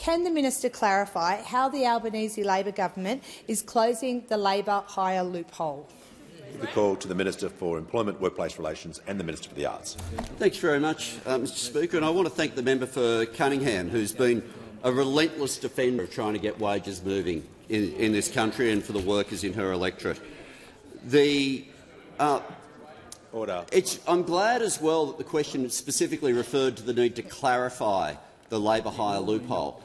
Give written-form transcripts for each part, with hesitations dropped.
Can the minister clarify how the Albanese Labor government is closing the labour hire loophole? The call to the Minister for Employment, Workplace Relations and the Minister for the Arts. Thanks very much, Mr Speaker. And I want to thank the member for Cunningham, who's been a relentless defender of trying to get wages moving in this country and for the workers in her electorate. Order. I'm glad as well that the question specifically referred to the need to clarify the labour hire loophole,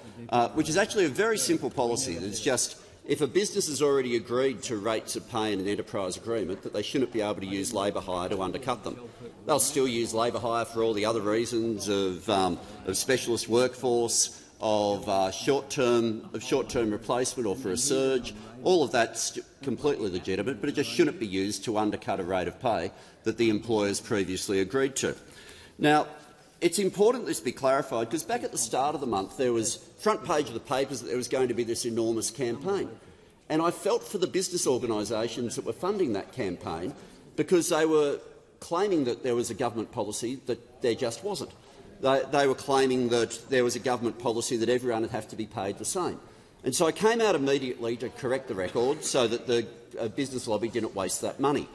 which is actually a very simple policy. It's just if a business has already agreed to rates of pay in an enterprise agreement, that they shouldn't be able to use labour hire to undercut them. They'll still use labour hire for all the other reasons of specialist workforce, of short-term replacement or for a surge. All of that's completely legitimate, but it just shouldn't be used to undercut a rate of pay that the employers previously agreed to. Now, it's important this be clarified because back at the start of the month there was front page of the papers that there was going to be this enormous campaign. And I felt for the business organisations that were funding that campaign because they were claiming that there was a government policy that there just wasn't. They were claiming that there was a government policy that everyone would have to be paid the same. And so I came out immediately to correct the record so that the business lobby didn't waste that money.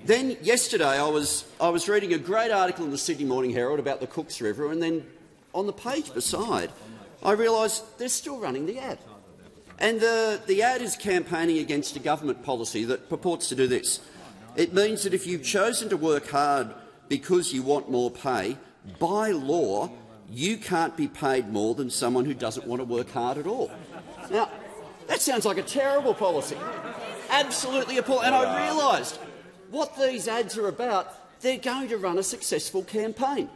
Then yesterday I was reading a great article in the Sydney Morning Herald about the Cooks River, and then on the page beside I realised they're still running the ad. And the ad is campaigning against a government policy that purports to do this. It means that if you've chosen to work hard because you want more pay, by law you can't be paid more than someone who doesn't want to work hard at all. Now, that sounds like a terrible policy. Absolutely appalling. And I realised what these ads are about. They're going to run a successful campaign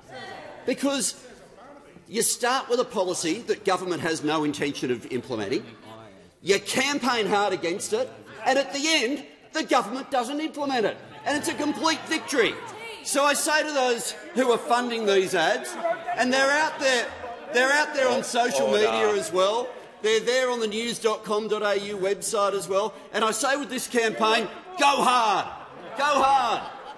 because you start with a policy that government has no intention of implementing, you campaign hard against it, and at the end the government doesn't implement it, and it's a complete victory. So I say to those who are funding these ads, and they're out there on social media as well, they're there on the news.com.au website as well, and I say with this campaign, go hard,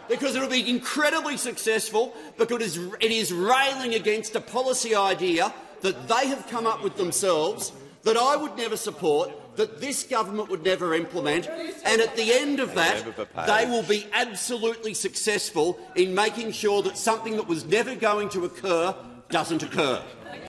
because it will be incredibly successful because it is railing against a policy idea that they have come up with themselves, that I would never support, that this government would never implement, and at the end of that, they will be absolutely successful in making sure that something that was never going to occur doesn't occur.